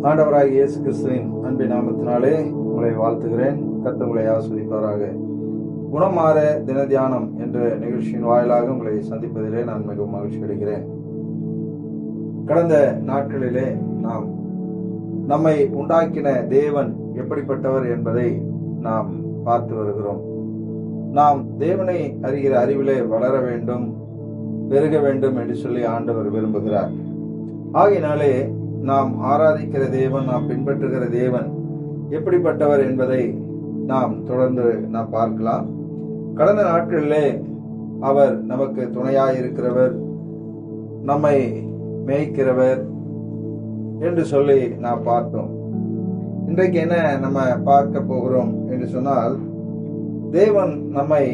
ஆண்டவராகிய இயேசு கிறிஸ்துவின் அன்பின் நாமத்தினாலே உங்களை வாழ்த்துகிறேன். கர்த்தர் உங்களை ஆசீர்வதிப்பாராக. குணமாற தின தியானம் என்ற நிகழ்ச்சியின் வாயிலாக உங்களை சந்திப்பதிலே நான் மிகவும் மகிழ்ச்சி அடைகிறேன். கடந்த நாட்களிலே நாம் நம்மை உண்டாக்கின தேவன் எப்படிப்பட்டவர் என்பதை நாம் பார்த்து வருகிறோம். நாம் தேவனை அறிகிற அறிவிலே வளர வேண்டும், பெருக வேண்டும் என்று சொல்லி ஆண்டவர் விரும்புகிறார். ஆகையினாலே நாம் ஆராதிக்கிற தேவன், நாம் பின்பற்றுகிற தேவன் எப்படிப்பட்டவர் என்பதை நாம் தொடர்ந்து நாம் பார்க்கலாம். கடந்த நாட்களிலே அவர் நமக்கு துணையாயிருக்கிறவர், நம்மை மேய்க்கிறவர் என்று சொல்லி நாம் பார்த்தோம். இன்றைக்கு என்ன நம்ம பார்க்க போகிறோம் என்று சொன்னால், தேவன் நம்மை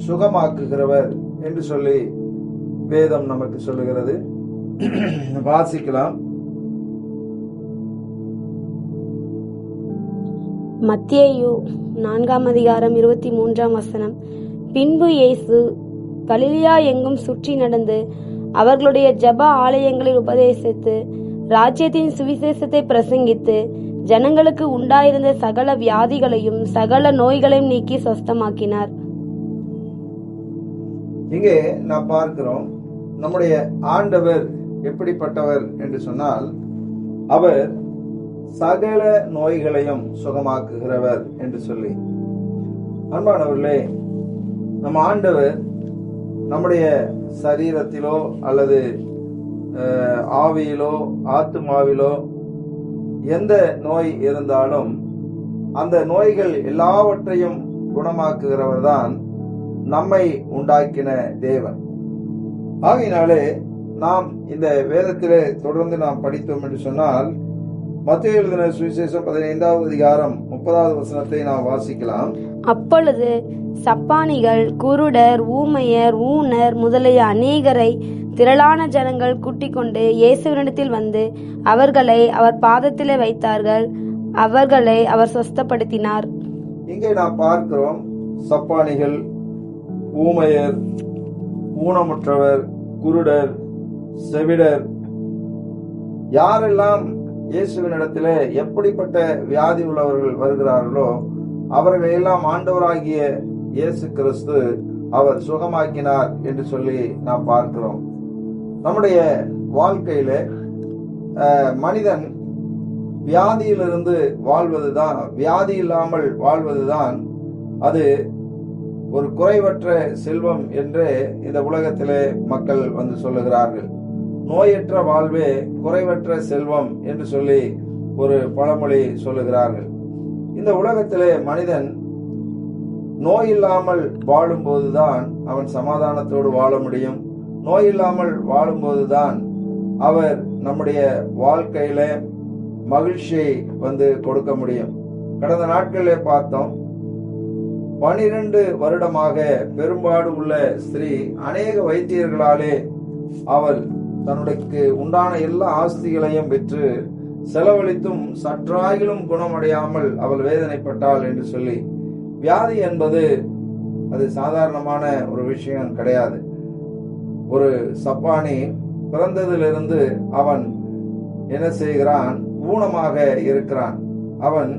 சுகமாக்குகிறவர் என்று சொல்லி வேதம் நமக்கு சொல்லுகிறது. வாசிக்கலாம். மத்தேயு 4:23. பின்பு இயேசு கலிலேயா எங்கும் சுற்றி நடந்து அவர்களுடைய ஜெப ஆலயங்களில் உபதேசித்து ராஜ்யத்தின் சுவிசேஷத்தை பிரசங்கித்து ஜனங்களுக்கு உண்டாயிருந்த சகல வியாதிகளையும் சகல நோய்களையும் நீக்கி சொஸ்தமாக்கினார். இங்கே நாம் பார்க்கிறோம், நம்முடைய ஆண்டவர் எப்படிப்பட்டவர் என்று சொன்னால், அவர் சகல நோய்களையும் சுகமாக்குகிறவர் என்று சொல்லி. அன்பானவர்களே, நம் ஆண்டவர் நம்முடைய சரீரத்திலோ அல்லது ஆவியிலோ ஆத்துமாவிலோ எந்த நோய் இருந்தாலும் அந்த நோய்கள் எல்லாவற்றையும் குணமாக்குகிறவர் தான் நம்மை உண்டாக்கின தேவன். ஆகையினாலே நாம் இந்த வேதத்திலே தொடர்ந்து நாம் படித்தோம் என்று சொன்னால், மத்தேயு எழுதின சுவிசேஷம் 15:30 நாம் வாசிக்கலாம். அப்பொழுது சப்பானிகள், குருடர், ஊமையர், ஊனர் முதலிய அநேகரை திரளான ஜனங்கள் கூட்டிக் கொண்டு இயேசுவினிடத்தில் வந்து அவர்களை அவர் பாதத்திலே வைத்தார்கள். அவர்களை அவர் சொஸ்தப்படுத்தினார். இங்கே நாம் பார்க்கிறோம், சப்பானிகள், ஊமையர், ஊனமுற்றவர், குருடர், செவிடர், யாரெல்லாம் இயேசுவினிடத்திலே எப்படிப்பட்ட வியாதி உள்ளவர்கள் வருகிறார்களோ அவர்கள் எல்லாம் ஆண்டவராகிய இயேசு கிறிஸ்து அவர் சுகமாக்கினார் என்று சொல்லி நாம் பார்க்கிறோம். நம்முடைய வாழ்க்கையில மனிதன் வியாதியிலிருந்து வாழ்வதுதான், வியாதி இல்லாமல் வாழ்வதுதான் அது ஒரு குறைவற்ற செல்வம் என்று இந்த உலகத்திலே மக்கள் வந்து சொல்லுகிறார்கள். நோயற்ற வாழ்வே குறைவற்ற செல்வம் என்று சொல்லி ஒரு பழமொழி சொல்லுகிறார்கள். இந்த உலகத்திலே மனிதன் நோய் இல்லாமல் வாழும்போதுதான் அவன் சமாதானத்தோடு வாழ முடியும். நோய் இல்லாமல் வாழும்போதுதான் அவர் நம்முடைய வாழ்க்கையில மகிழ்ச்சியை வந்து கொடுக்க முடியும். கடந்த நாட்களிலே பார்த்தோம், 12 வருடமாக பெரும்பாடு உள்ள ஸ்திரீ அநேக வைத்தியர்களாலே அவள் தன்னுடைய உண்டான எல்லா ஆஸ்திகளையும் பெற்று செலவழித்தும் சற்றாகிலும் குணமடையாமல் அவள் வேதனைப்பட்டாள் என்று சொல்லி. வியாதி என்பது அது சாதாரணமான ஒரு விஷயம் கிடையாது. ஒரு சப்பானி பிறந்ததிலிருந்து அவன் என்ன செய்கிறான்? ஊனமாக இருக்கிறான். அவன்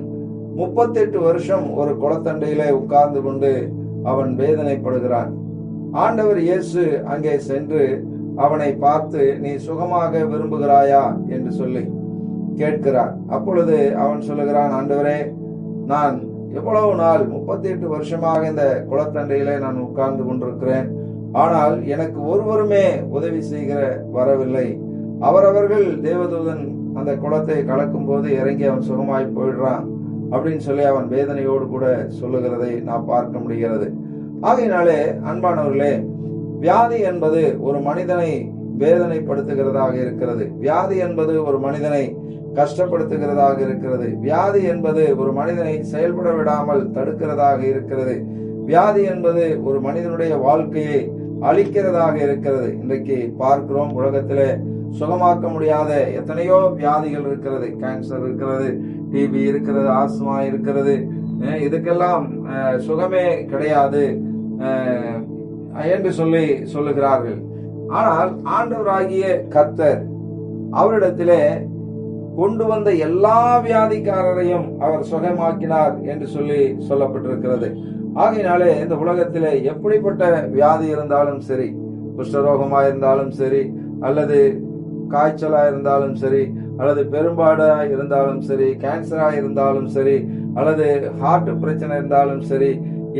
38 வருஷம் ஒரு குளத்தண்டையிலே உட்கார்ந்து கொண்டு அவன் வேதனைப்படுகிறான். ஆண்டவர் இயேசு அங்கே சென்று அவனை பார்த்து, நீ சுகமாக விரும்புகிறாயா என்று சொல்லி கேட்கிறார். அப்பொழுது அவன் சொல்லுகிறான், ஆண்டவரே, நான் எவ்வளவு நாள் 38 வருஷமாக இந்த குளத்தண்டையிலே நான் உட்கார்ந்து கொண்டிருக்கிறேன். ஆனால் எனக்கு ஒருவருமே உதவி செய்கிற வரவில்லை. அவரவர்கள் தேவதூதன் அந்த குளத்தை கலக்கும் போது இறங்கி அவன் சுகமாய் போயிடுறான் அப்படின்னு சொல்லி அவன் வேதனையோடு கூட சொல்லுகிறதை நாம் பார்க்க முடிகிறது. ஆகையினாலே அன்பானவர்களே, வியாதி என்பது ஒரு மனிதனை வேதனைப்படுத்துகிறதாக இருக்கிறது. வியாதி என்பது ஒரு மனிதனை கஷ்டப்படுத்துகிறதாக இருக்கிறது. வியாதி என்பது ஒரு மனிதனை செயல்பட விடாமல் தடுக்கிறதாக இருக்கிறது. வியாதி என்பது ஒரு மனிதனுடைய வாழ்க்கையை அழிக்கிறதாக இருக்கிறது. இன்றைக்கு பார்க்கிறோம், உலகத்திலே சுகமாக்க முடியாத எத்தனையோ வியாதிகள் இருக்கிறது. கேன்சர் இருக்கிறது, டிபி இருக்கிறது, ஆஸ்மா இருக்கிறது. இதுக்கெல்லாம் சுகமே கிடையாது என்று சொல்லி சொல்லுகிறார்கள். ஆனால் ஆண்டவராகிய கர்த்தர் அவரிடத்திலே கொண்டு வந்த எல்லா வியாதிக்காரரையும் அவர் சுகமாக்கினார் என்று சொல்லப்பட்டிருக்கிறது. ஆகையினாலே இந்த உலகத்திலே எப்படிப்பட்ட வியாதி இருந்தாலும் சரி, குஷ்டரோகமா இருந்தாலும் சரி, அல்லது காய்ச்சலா இருந்தாலும் சரி, அல்லது பெரும்பாடா இருந்தாலும் சரி, கேன்சரா இருந்தாலும் சரி, அல்லது ஹார்ட் பிரச்சனை இருந்தாலும் சரி,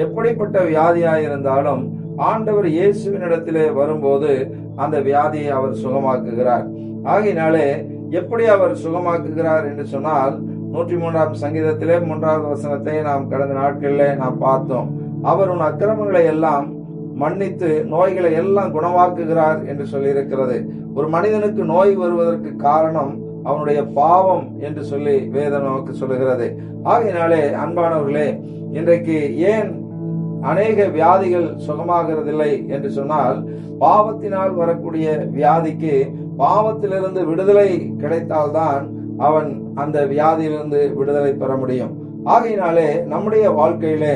எப்படிப்பட்ட வியாதியா இருந்தாலும் ஆண்டவர் இயேசுவினிடத்திலே வரும்போது அந்த வியாதியை அவர் சுகமாக்குகிறார். ஆகையினாலே எப்படி அவர் சுகமாக்குகிறார் என்று சொன்னால், 103ஆம் சங்கீதத்திலே 3வது வசனத்தை நாம் கடந்த நாட்களிலே நாம் பார்த்தோம். அவர் உன் அக்கிரமங்களை எல்லாம் மன்னித்து நோய்களை எல்லாம் குணமாக்குகிறார் என்று சொல்லியிருக்கிறது. ஒரு மனிதனுக்கு நோய் வருவதற்கு காரணம் அவனுடைய பாவம் என்று சொல்லி வேதம் நமக்கு சொல்லுகிறது. ஆகையினாலே அன்பானவர்களே, இன்றைக்கு ஏன் அநேக வியாதிகள் சுகமாகிறதில்லை என்று சொன்னால், பாவத்தினால் வரக்கூடிய வியாதிக்கு பாவத்திலிருந்து விடுதலை கிடைத்தால்தான் அவன் அந்த வியாதியிலிருந்து விடுதலை பெற முடியும். ஆகையினாலே நம்முடைய வாழ்க்கையிலே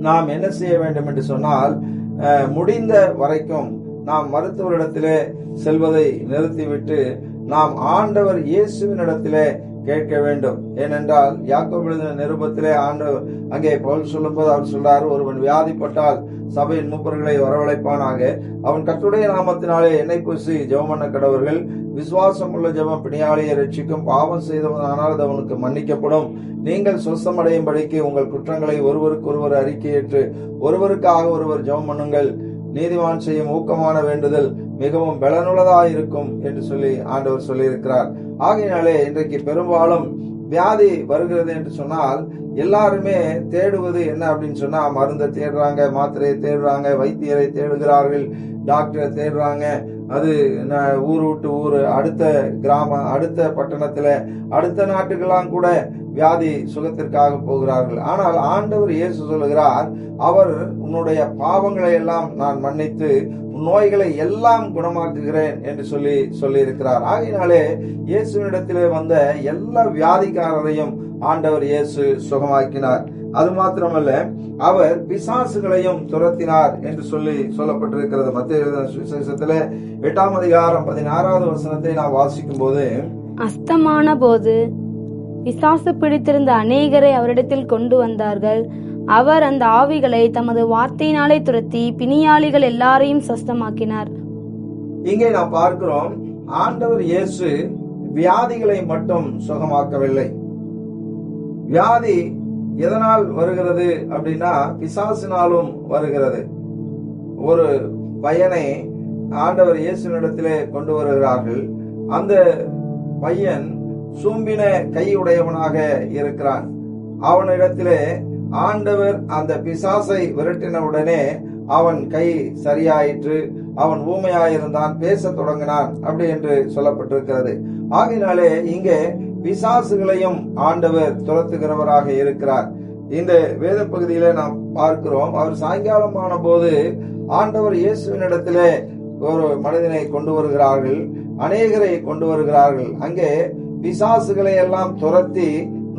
நாம் என்ன செய்ய வேண்டும் என்று சொன்னால், முடிந்த வரைக்கும் நாம் மருத்துவரிடத்திலே செல்வதை நிறுத்திவிட்டு நாம் ஆண்டவர் இயேசுவினிடத்திலே கேட்க வேண்டும். ஏனென்றால் யாக்கோபு எழுதின நிருபத்திலே ஆண்டவர் அங்கே பவுல் சொல்லும்போது அவர் சொல்றாரு, ஒருவன் வியாதிப்பட்டால் சபையின் மூப்பர்களை வரவழைப்பானாக, அவன் கர்த்தருடைய நாமத்தினாலே எண்ணெய் பூசி ஜெபம் பண்ண கடவர்கள், விசுவாசம் உள்ள ஜெபம் பிணியாளியை ரட்சிக்கும், பாவம் செய்தவனானால் அது அவனுக்கு மன்னிக்கப்படும். நீங்கள் சொஸ்தமடையும்படிக்கு உங்கள் குற்றங்களை ஒருவருக்கு ஒருவர் அறிக்கையிட்டு ஒருவருக்காக ஒருவர் ஜெபம் பண்ணுங்கள். நீதிமான் செய்யும் ஊக்கமான வேண்டுதல் மிகவும் பலனுள்ளதாயிருக்கும் என்று சொல்லி ஆண்டவர் சொல்லியிருக்கிறார். ஆகையினாலே இன்றைக்கு பெரும்பாலும் வியாதி வருகிறது என்று சொன்னால் எல்லாருமே தேடுவது என்ன அப்படின்னு சொன்னா, மருந்தை தேடுறாங்க, மாத்திரையை தேடுறாங்க, வைத்தியரை தேடுகிறார்கள், டாக்டரை தேடுறாங்க. அது ஊர் விட்டு ஊர், அடுத்த கிராமம், அடுத்த பட்டணத்துல, அடுத்த நாட்டுக்கெல்லாம் கூட வியாதி சுகத்திற்காக போகிறார்கள். ஆனால் ஆண்டவர் இயேசு சொல்லுகிறார், அவர் உன்னுடைய பாவங்களை எல்லாம் நான் மன்னித்து நோய்களை எல்லாம் குணமாக்குகிறேன் என்று சொல்லி இருக்கிறார். ஆகையினாலே இயேசுவினிடத்திலே வந்த எல்லா வியாதிக்காரரையும் ஆண்டவர் இயேசு சுகமாக்கினார். அது மாத்திரமல்ல, அவர் பிசாசுகளையும் துரத்தினார் என்று சொல்லப்பட்டிருக்கிறது. மத்தேயு எழுதின சுவிசேஷத்திலே 8ஆம் அதிகாரம் 16வது வசனத்தை நாம் வாசிக்கும் போது, அஸ்தமான போது பிசாசு பிடித்திருந்த அநேகரை அவரிடத்தில் கொண்டு வந்தார்கள். அவர் அந்த ஆவிகளை தமது வார்த்தையினாலே துரத்தி பிணியாளிகள் எல்லாரையும் சொஸ்தமாக்கினார். இங்கே நாம் பார்க்கிறோம், ஆண்டவர் இயேசு வியாதிகளை மட்டும் சுகமாக்கவில்லை. வியாதி எதனால் வருகிறது அப்படின்னா, பிசாசினாலும் வருகிறது. ஒரு பையனை ஆண்டவர் இயேசுவினிடத்திலே கொண்டு வருகிறார்கள். அந்த பையன் சூம்பின கையுடையவனாக இருக்கிறான். அவனிடத்திலே ஆண்டவர் அந்த பிசாசை விரட்டினவுடனே அவன் கை சரியாயிற்று, அவன் ஊமையாயிருந்தான், பேச தொடங்கினான் அப்படி என்று சொல்லப்பட்டிருக்கிறது. ஆகையினாலே இங்கே பிசாசுகளையும் ஆண்டவர் துரத்துகிறவராக இருக்கிறார். இந்த வேத பகுதியில நாம் பார்க்கிறோம், அவர் சாயங்காலமான போது ஆண்டவர் இயேசுவினிடத்திலே ஒரு மனிதனை கொண்டு வருகிறார்கள், அநேகரை கொண்டு வருகிறார்கள். அங்கே பிசாசுகளை எல்லாம் துரத்தி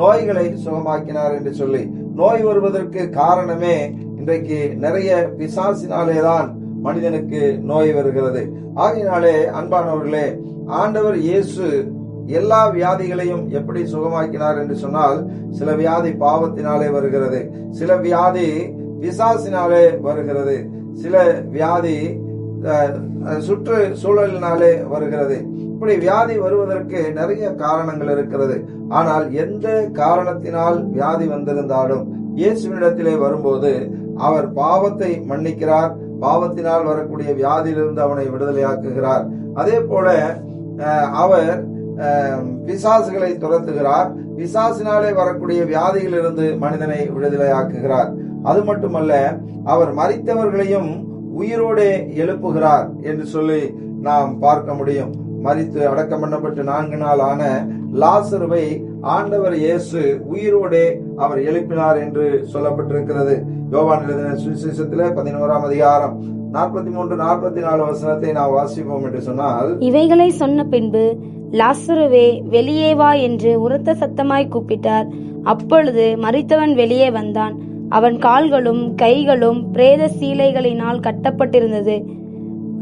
நோய்களை சுகமாக்கினார் என்று சொல்லி, நோய் வருவதற்கு காரணமே இன்றைக்கு நிறைய பிசாசினாலேதான் மனிதனுக்கு நோய் வருகிறது. ஆகையினாலே அன்பானவர்களே, ஆண்டவர் இயேசு எல்லா வியாதிகளையும் எப்படி சுகமாக்கினார் என்று சொன்னால், சில வியாதி பாவத்தினாலே வருகிறது, சில வியாதி பிசாசினாலே வருகிறது, சில வியாதி சுற்று சூழலினாலே வருகிறது. இப்படி வியாதி வருவதற்கு நிறைய காரணங்கள் இருக்கிறது. ஆனால் எந்த காரணத்தினால் வியாதி வந்திருந்தாலும் இயேசுவினிடத்திலே வரும்போது அவர் பாவத்தை மன்னிக்கிறார், பாவத்தினால் வரக்கூடிய வியாதியிலிருந்து அவனை விடுதலையாக்குகிறார். அதே போல அவர் பிசாசுகளை துரத்துகிறார், பிசாசினாலே வரக்கூடிய வியாதியிலிருந்து மனிதனை விடுதலையாக்குகிறார். அது மட்டுமல்ல, அவர் மரித்தவர்களையும் உயிரோடே எழுப்புகிறார் என்று சொல்லி நாம் பார்க்க முடியும். மரித்து அடக்கம் பண்ணப்பட்டு 4 நாள் ஆன லாசருவை ஆண்டவர் இயேசு உயிரோடே அவர் எழுப்பினார் என்று சொல்லப்பட்டிருக்கிறது. யோவான் எழுதின சுவிசேஷத்திலே 11ஆம் அதிகாரம் 43-44 வசனத்தை நாம் வாசிப்போம் என்று சொன்னால், இவைகளை சொன்ன பின்பு லாசருவே வெளியே வா என்று உரத்த சத்தமாய் கூப்பிட்டார். அப்பொழுது மரித்தவன் வெளியே வந்தான். அவன் கால்களும் கைகளும் பிரேத சீலைகளினால் கட்டப்பட்டிருந்தது,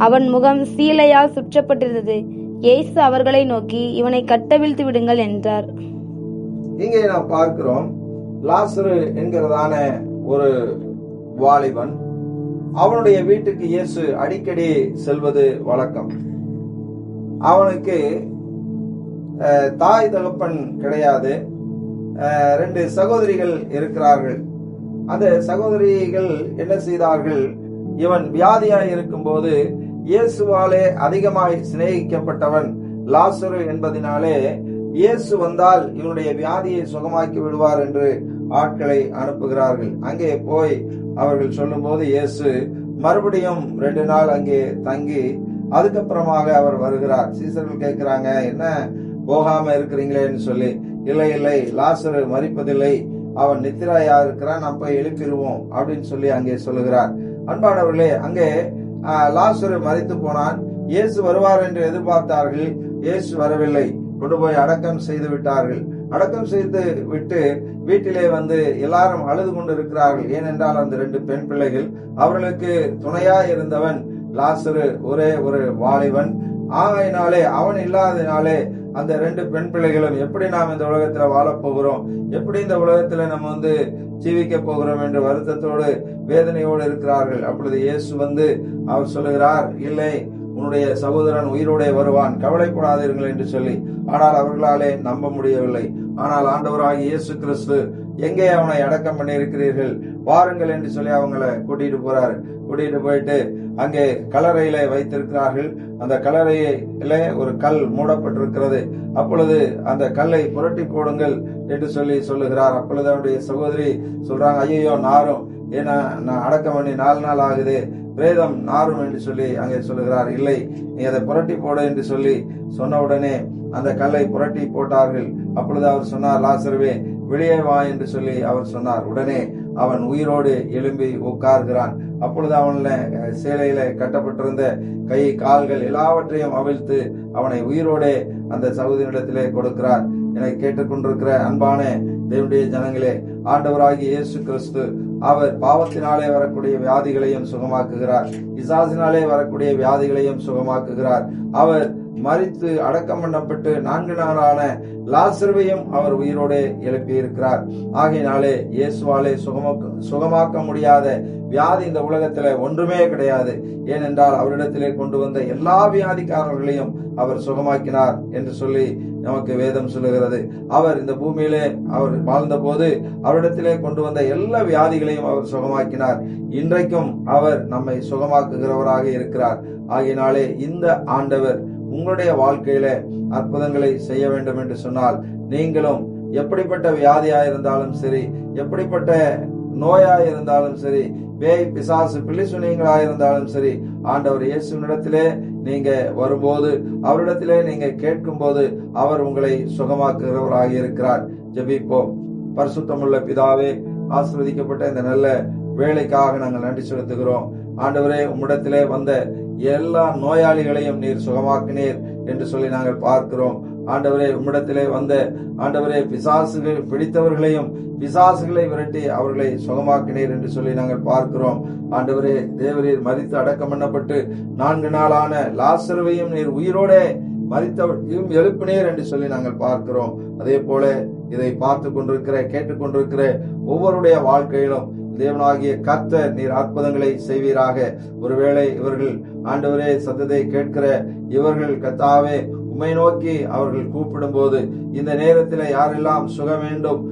அவன் முகம் சீலையால் சுற்றப்பட்டிருந்தது. இயேசு அவர்களை நோக்கி, இவனை கட்டவிழ்த்து விடுங்கள் என்றார். இங்கே நாம் பார்க்கிறோம், லாசரு என்கிறதான ஒரு வாலிபன், அவனுடைய வீட்டுக்கு இயேசு அடிக்கடி செல்வது வழக்கம். அவனுக்கு தாய் தகப்பன் கிடையாது. 2 சகோதரிகள் இருக்கிறார்கள். அந்த சகோதரிகள் என்ன செய்தார்கள்? இவன் வியாதியாய் இருக்கும்போது இயேசுவாலே அதிகமாய் சிநேகிக்கப்பட்டவன் லாசரு என்பதினாலே இயேசு வந்தால் இவனுடைய வியாதியை சுகமாக்கி விடுவார் என்று ஆட்களை அனுப்புகிறார்கள். அங்கே போய் அவர்கள் சொல்லும் போது இயேசு மறுபடியும் 2 நாள் அங்கே தங்கி அதுக்கப்புறமாக அவர் வருகிறார். சீசர்கள் கேட்கிறாங்க, என்ன போகாம இருக்கிறீங்களேன்னு சொல்லி. இல்லை, லாசரு மரிப்பதில்லை, அவன் நித்திராயா இருக்கிறான், நாம் போய் எழுப்பிடுவோம் அப்படின்னு சொல்லி அங்கே சொல்லுகிறார். அன்பானவர்களே, அங்கே லாசரு மரித்து போனான். இயேசு வருவார் என்று எதிர்பார்த்தார்கள். இயேசு வரவில்லை. கொண்டு போய் அடக்கம் செய்து விட்டார்கள். அடக்கம் செய்து விட்டு வீட்டிலே வந்து எல்லாரும் அழுது கொண்டு இருக்கிறார்கள். ஏனென்றால் அந்த 2 பெண் பிள்ளைகள், அவர்களுக்கு துணையாய் இருந்தவன் லாசரு ஒரே ஒரு வாலிபன். ஆகையினாலே அவன் இல்லாததினாலே அந்த 2 பெண் பிள்ளைகளும் எப்படி நாம் இந்த உலகத்துல வாழப் போகிறோம், எப்படி இந்த உலகத்துல நம்ம வந்து ஜீவிக்க போகிறோம் என்று வருத்தத்தோடு வேதனையோடு இருக்கிறார்கள். அப்பொழுது இயேசு வந்து அவர் சொல்லுகிறார், இல்லை, உன்னுடைய சகோதரன் உயிரோட வருவான், கவலைப்படாதீர்கள் என்று சொல்லி. ஆனால் அவர்களாலே நம்ப முடியவில்லை. ஆனால் ஆண்டவராகிய இயேசு கிறிஸ்து, எங்கே அவனை அடக்கம் பண்ணி இருக்கிறீர்கள், வாருங்கள் என்று சொல்லி அவங்களை கூட்டிட்டு போறாரு. கூட்டிட்டு போயிட்டு அங்கே கல்லறையில வைத்திருக்கிறார்கள். அந்த கல்லறையில ஒரு கல் மூடப்பட்டிருக்கிறது. அப்பொழுது அந்த கல்லை புரட்டி போடுங்கள் என்று சொல்லி சொல்லுகிறார். அப்பொழுது அவருடைய சகோதரி சொல்றாங்க, ஐயோ நாரும், ஏன்னா நான் அடக்கம் பண்ணி 4 நாள் ஆகுது, பிரேதம் நாரும் என்று சொல்லி அங்கே சொல்லுகிறார். இல்லை, நீ அதை புரட்டி போடு என்று சொல்லி சொன்ன உடனே அந்த கல்லை புரட்டி போட்டார்கள். அப்பொழுது அவர் சொன்னார், லாசருவே வெளியே வா என்று சொல்லி அவர் சொன்னார். உடனே அவன் உயிரோடு எழும்பி உட்கார்கிறான். அப்பொழுது அவன்ல சேலையில கட்டப்பட்டிருந்த கை கால்கள் எல்லாவற்றையும் அவிழ்த்து அவனை உயிரோடே அந்த சகோதரியிடத்திலே கொடுக்கிறார். என கேட்டுக்கொண்டிருக்கிற அன்பான தேவனுடைய ஜனங்களே, ஆண்டவராகிய இயேசு கிறிஸ்து அவர் பாவத்தினாலே வரக்கூடிய வியாதிகளையும் சுகமாக்குகிறார். பிசாசினாலே வரக்கூடிய வியாதிகளையும் சுகமாக்குகிறார். அவர் மரித்து அடக்கம் பண்ணப்பட்டு 4 நாளான லாசருவையும் அவர் உயிரோடு எழுப்பி இருக்கிறார். ஆகையினாலே இயேசுவாலே சுகமாக்க முடியாத வியாதி இந்த உலகத்திலே ஒன்றுமே கிடையாது. ஏனென்றால் அவரிடத்திலே கொண்டு வந்த எல்லா வியாதிக்காரர்களையும் அவர் சுகமாக்கினார் என்று சொல்லி நமக்கு வேதம் சொல்லுகிறது. அவர் இந்த பூமியிலே அவர் வாழ்ந்த போது அவரிடத்திலே கொண்டு வந்த எல்லா வியாதிகளையும் அவர் சுகமாக்கினார். இன்றைக்கும் அவர் நம்மை சுகமாக்குகிறவராக இருக்கிறார். ஆகையினாலே இந்த ஆண்டவர் உங்களுடைய வாழ்க்கையில அற்புதங்களை செய்ய வேண்டும் என்று சொன்னால், நீங்களும் எப்படிப்பட்ட வியாதியா இருந்தாலும் சரி, எப்படிப்பட்ட நோயா இருந்தாலும் சரி, பேய் பிசாசு பிள்ளைசுனியங்களா இருந்தாலும் சரி, ஆண்டவர் இயேசுவினிடத்திலே நீங்க வரும்போது, அவரிடத்திலே நீங்க கேட்கும் போது அவர் உங்களை சுகமாக்குகிறவராக இருக்கிறார். ஜெபிப்போம். பரிசுத்தமுள்ள பிதாவே, ஆசீர்வதிக்கப்பட்ட இந்த நல்ல வேலைக்காக நாங்கள் நன்றி செலுத்துகிறோம். ஆண்டவரே, உம்மிடத்திலே வந்த எல்லா நோயாளிகளையும் நீர் சுகமாக்கினீர் என்று சொல்லி நாங்கள் பார்க்கிறோம். ஆண்டவரே, உம்மிடத்திலே வந்த ஆண்டவரே பிசாசுகள் பிடித்தவர்களையும் பிசாசுகளை விரட்டி அவர்களை சுகமாக்கினீர் என்று சொல்லி நாங்கள் பார்க்கிறோம். ஆண்டவரே, தேவரீர் மரித்து அடக்கம் பண்ணப்பட்டு 4 நாளான லாசருவையும் நீர் உயிரோட மரித்தவரையும் எழுப்பினீர் என்று சொல்லி நாங்கள் பார்க்கிறோம். அதே போல இதை பார்த்து கொண்டிருக்கிற கேட்டுக்கொண்டிருக்கிற ஒவ்வொருடைய வாழ்க்கையிலும் தேவனாகிய கர்த்தர் நீர் அற்புதங்களை செய்வீராக. ஒருவேளை இவர்கள் ஆண்டவரே சத்தத்தை கேட்கிற இவர்கள் கர்த்தாவே உம்மை நோக்கி அவர்கள் கூப்பிடும் போது, இந்த நேரத்தில் யாரெல்லாம் சுகம் வேண்டும்,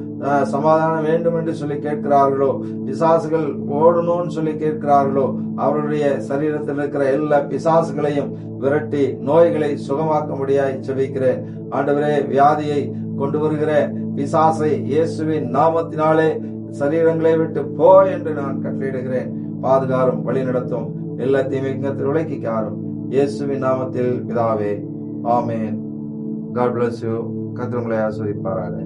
சமாதானம் வேண்டும் என்று சொல்லி கேட்கிறார்களோ, பிசாசுகள் ஓடணும்னு சொல்லி கேட்கிறார்களோ, அவருடைய சரீரத்தில் இருக்கிற எல்லா பிசாசுகளையும் விரட்டி நோய்களை சுகமாக்க முடியாய் செபிக்கிறேன். ஆண்டவரே, வியாதியை கொண்டு வருகிற பிசாசை இயேசுவின் நாமத்தினாலே சரீரங்களை விட்டு போ என்று நான் கட்டளையிடுகிறேன். பாதுகாரும் வழி நடத்தும், எல்லா தீமைக்கு விலக்கிக்காரும் இயேசுவின் நாமத்தில் பிதாவே, ஆமேன். God bless you. கர்த்தர் உங்களை ஆசீர்வதிப்பாராக.